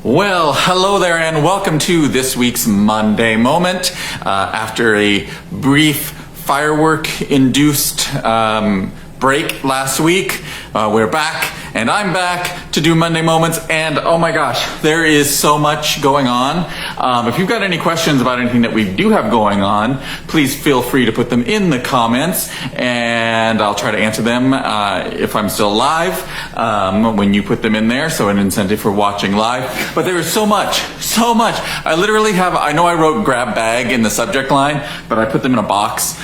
Well, hello there and welcome to this week's Monday Moment. After a brief firework-induced break last week, we're back and I'm back to do Monday Moments, and oh my gosh, there is so much going on. If you've got any questions about anything that we do have going on, please feel free to put them in the comments and I'll try to answer them if I'm still live when you put them in there, so an incentive for watching live. But there is so much. I literally have, I know I wrote grab bag in the subject line, but I put them in a box.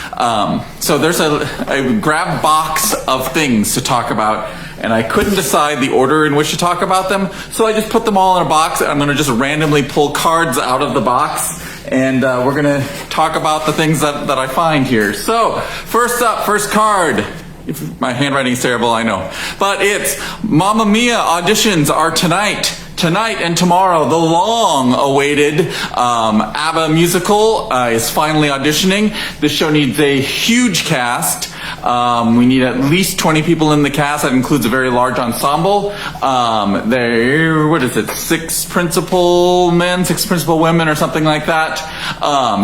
So there's a grab box of things to talk about, and I couldn't decide the order in which to talk about them, so I just put them all in a box. I'm going to just randomly pull cards out of the box, and we're going to talk about the things that I find here. So, first up, first card. My handwriting is terrible, I know. But it's Mamma Mia auditions are tonight and tomorrow. The long-awaited ABBA musical is finally auditioning. This show needs a huge cast. We need at least 20 people in the cast. That includes a very large ensemble. What is it, 6 principal men, 6 principal women, or something like that.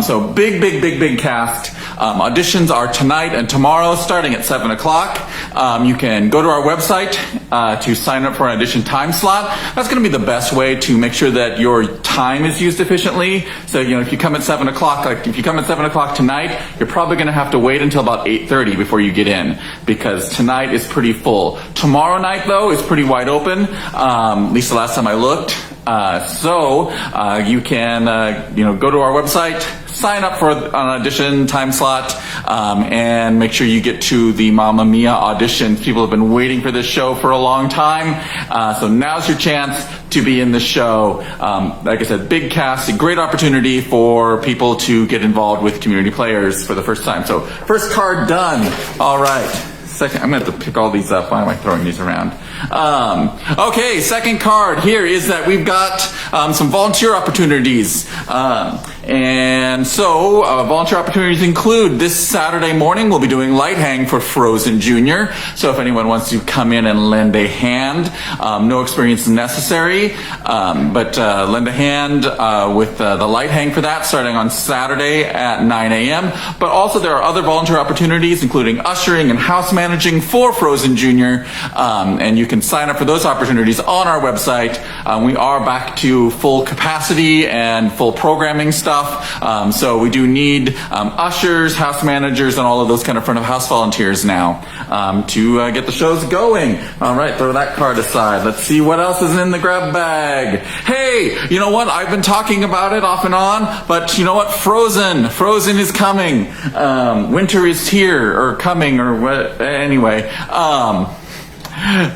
So big cast. Auditions are tonight and tomorrow, starting at 7 o'clock. You can go to our website to sign up for an audition time slot. That's going to be the best way to make sure that your time is used efficiently. So, if you come at 7 o'clock, if you come at 7 o'clock tonight, you're probably going to have to wait until about 8:30 before you get in, because tonight is pretty full. Tomorrow night, though, is pretty wide open, at least the last time I looked. So you can, go to our website, sign up for an audition time slot, and make sure you get to the Mamma Mia auditions. People have been waiting for this show for a long time, so now's your chance to be in the show. Like I said, big cast, a great opportunity for people to get involved with community players for the first time. So first card done. All right. Second, I'm going to have to pick all these up. Why am I throwing these around? Okay, second card here is that we've got some volunteer opportunities. And so volunteer opportunities include this Saturday morning we'll be doing light hang for Frozen Jr. So if anyone wants to come in and lend a hand, no experience necessary, but lend a hand with the light hang for that, starting on Saturday at 9 a.m. But also there are other volunteer opportunities, including ushering and house managing for Frozen Jr. And you can sign up for those opportunities on our website. We are back to full capacity and full programming stuff. So we do need ushers, house managers, and all of those kind of front of house volunteers now to get the shows going. All right, throw that card aside. Let's see what else is in the grab bag. Hey, you know what? I've been talking about it off and on, but you know what? Frozen is coming. Winter is here, or coming, or what? Anyway,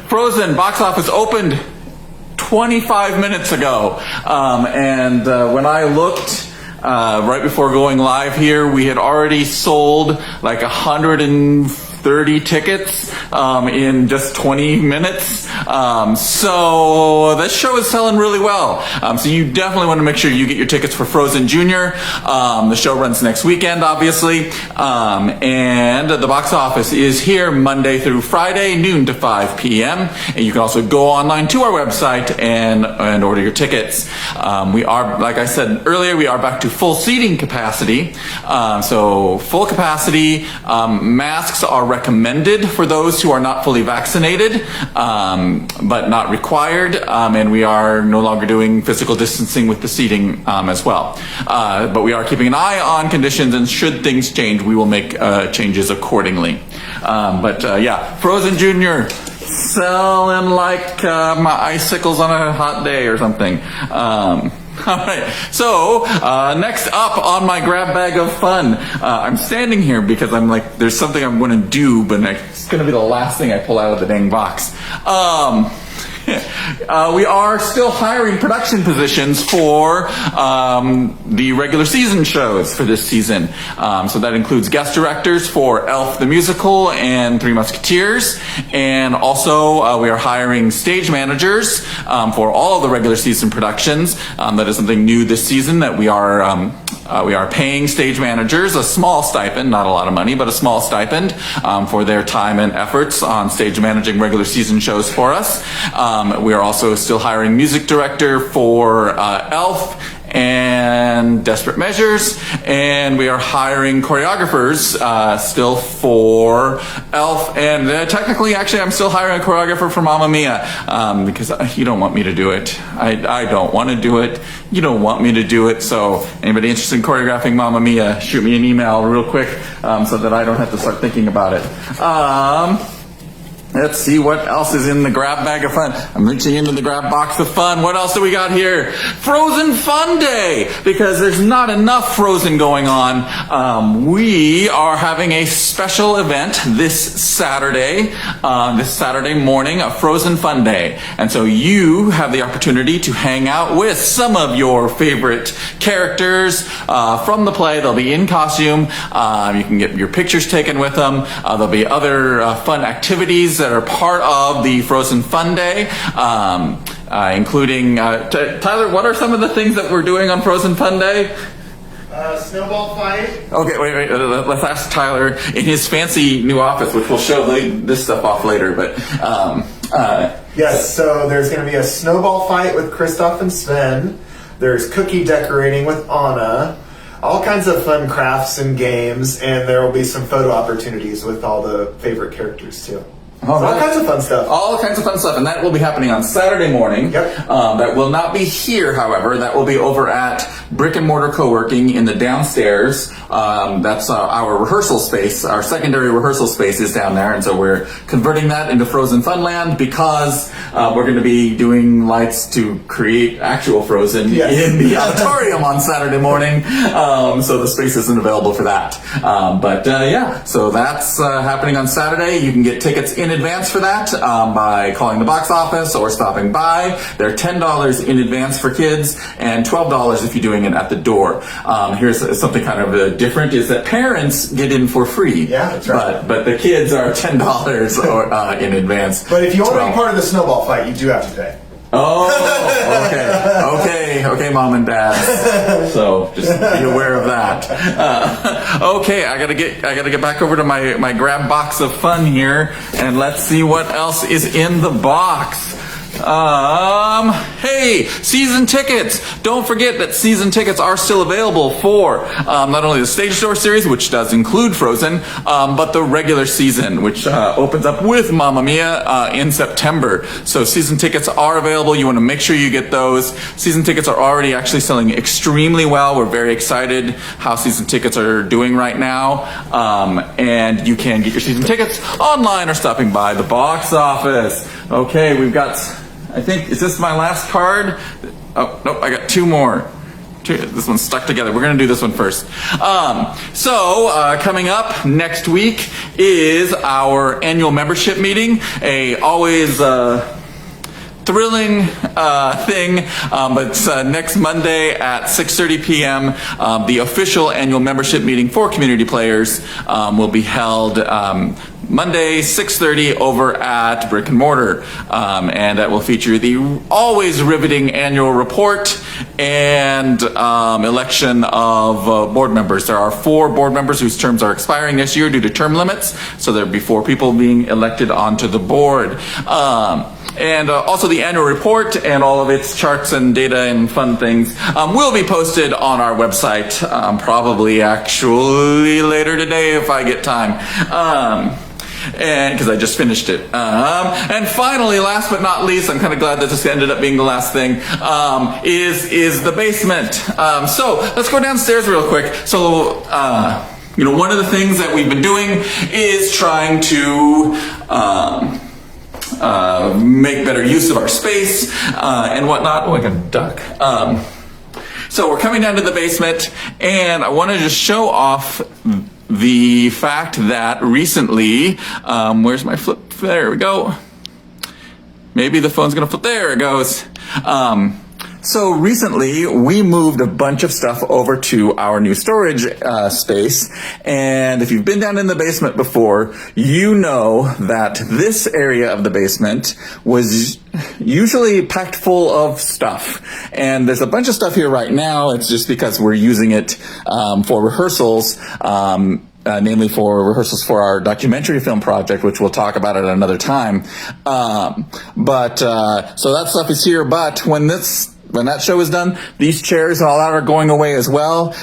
Frozen box office opened 25 minutes ago, and when I looked right before going live here, we had already sold like 130 tickets in just 20 minutes. So this show is selling really well. So you definitely want to make sure you get your tickets for Frozen Jr. The show runs next weekend, obviously. And the box office is here Monday through Friday, noon to 5 p.m. And you can also go online to our website and order your tickets. We are, like I said earlier, we are back to full seating capacity. So full capacity. Masks are recommended for those who are not fully vaccinated, but not required, and we are no longer doing physical distancing with the seating as well. But we are keeping an eye on conditions, and should things change, we will make changes accordingly. Yeah, Frozen Jr. selling like my icicles on a hot day or something. All right, so next up on my grab bag of fun, I'm standing here because I'm like, there's something I'm going to do, but it's going to be the last thing I pull out of the dang box. We are still hiring production positions for the regular season shows for this season. So that includes guest directors for Elf the Musical and Three Musketeers. And also we are hiring stage managers for all of the regular season productions. That is something new this season, that we are paying stage managers a small stipend, not a lot of money, but a small stipend for their time and efforts on stage managing regular season shows for us. We are also still hiring music director for Elf and Desperate Measures, and we are hiring choreographers still for Elf, and technically, actually, I'm still hiring a choreographer for Mamma Mia, because you don't want me to do it. I don't want to do it. You don't want me to do it, so anybody interested in choreographing Mamma Mia, shoot me an email real quick so that I don't have to start thinking about it. Let's see what else is in the grab bag of fun. I'm reaching into the grab box of fun. What else do we got here? Frozen Fun Day! Because there's not enough Frozen going on. We are having a special event this Saturday morning, a Frozen Fun Day. And so you have the opportunity to hang out with some of your favorite characters from the play. They'll be in costume. You can get your pictures taken with them. There'll be other fun activities that are part of the Frozen Fun Day, including, Tyler, what are some of the things that we're doing on Frozen Fun Day? Snowball fight. Okay, wait, let's ask Tyler in his fancy new office, which we'll show this stuff off later, but... Yes, so there's going to be a snowball fight with Kristoff and Sven. There's cookie decorating with Anna. All kinds of fun crafts and games, and there will be some photo opportunities with all the favorite characters, too. All kinds of fun stuff. All kinds of fun stuff, and that will be happening on Saturday morning. Yep. That will not be here, however. That will be over at Brick and Mortar Co-working in the downstairs. That's our rehearsal space. Our secondary rehearsal space is down there, and so we're converting that into Frozen Funland because we're going to be doing lights to create actual Frozen in the auditorium on Saturday morning. So the space isn't available for that. So that's happening on Saturday. You can get tickets in advance for that by calling the box office or stopping by. They're $10 in advance for kids and $12 if you're doing it at the door. Here's something kind of different, is that parents get in for free. Yeah, that's right. But the kids are $10 in advance. But if you want to be part of the snowball fight, you do have to pay. Oh, okay, mom and dad. So just be aware of that. Okay, I gotta get back over to my grab box of fun here, and let's see what else is in the box. Hey, season tickets! Don't forget that season tickets are still available for not only the Stage Door series, which does include Frozen, but the regular season, which opens up with Mamma Mia in September. So season tickets are available. You want to make sure you get those. Season tickets are already actually selling extremely well. We're very excited how season tickets are doing right now. And you can get your season tickets online or stopping by the box office. Okay, we've got... I think, is this my last card? Oh, nope, I got two more. This one's stuck together. We're going to do this one first. Coming up next week is our annual membership meeting. A always thrilling thing, but it's next Monday at 6:30 p.m. The official annual membership meeting for community players will be held Monday, 6:30 over at Brick and Mortar. And that will feature the always riveting annual report and election of board members. There are 4 board members whose terms are expiring this year due to term limits, so there'll be 4 people being elected onto the board. And also the annual report and all of its charts and data and fun things will be posted on our website, probably actually later today if I get time. And because I just finished it. And finally, last but not least, I'm kind of glad that this ended up being the last thing, is the basement. So let's go downstairs real quick. So, one of the things that we've been doing is trying to make better use of our space and whatnot. Oh, I got a duck. So we're coming down to the basement, and I want to just show off the fact that recently, where's my flip? There we go. Maybe the phone's gonna flip. There it goes. So recently, we moved a bunch of stuff over to our new storage space, and if you've been down in the basement before, you know that this area of the basement was usually packed full of stuff. And there's a bunch of stuff here right now. It's just because we're using it for rehearsals. namely for rehearsals for our documentary film project, which we'll talk about at another time. So that stuff is here, but when that show is done, these chairs and all that are going away as well.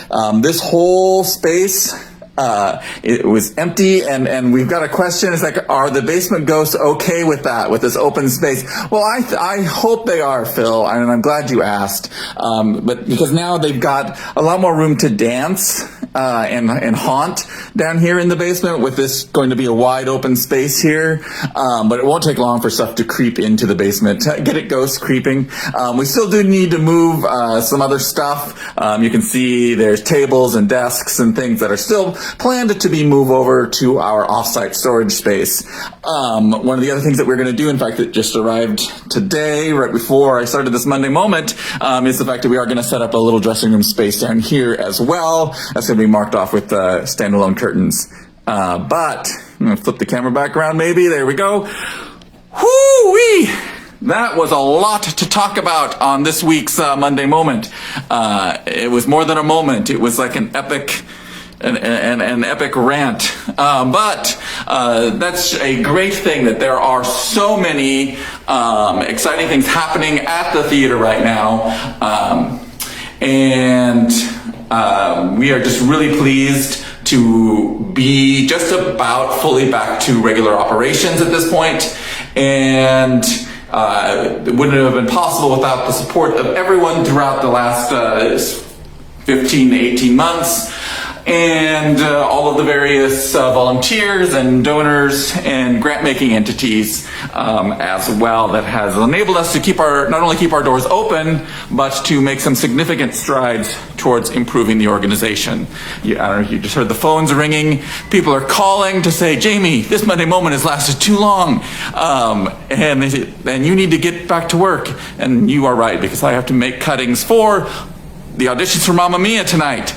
This whole space, it was empty, and we've got a question. It's like, are the basement ghosts okay with that, with this open space? Well, I hope they are, Phil, and I'm glad you asked. But because now they've got a lot more room to dance and haunt down here in the basement, with this going to be a wide open space here. But it won't take long for stuff to creep into the basement. Get it, ghosts creeping. We still do need to move some other stuff. You can see there's tables and desks and things that are still planned to be moved over to our offsite storage space. One of the other things that we're going to do, in fact, that just arrived today, right before I started this Monday Moment, is the fact that we are going to set up a little dressing room space down here as well. That's going to be marked off with standalone curtains. But I'm going to flip the camera back around, maybe. There we go. Whoo-wee! That was a lot to talk about on this week's Monday Moment. It was more than a moment. It was like an epic rant. But that's a great thing, that there are so many exciting things happening at the theater right now. And we are just really pleased to be just about fully back to regular operations at this point. And it wouldn't have been possible without the support of everyone throughout the last 15 to 18 months. And all of the various volunteers and donors and grant-making entities as well, that has enabled us to not only keep our doors open, but to make some significant strides towards improving the organization. I don't know if you just heard the phones ringing. People are calling to say, Jamie, this Monday Moment has lasted too long, and you need to get back to work. And you are right, because I have to make cuttings for the auditions for Mamma Mia tonight.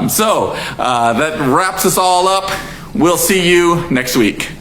So that wraps us all up. We'll see you next week.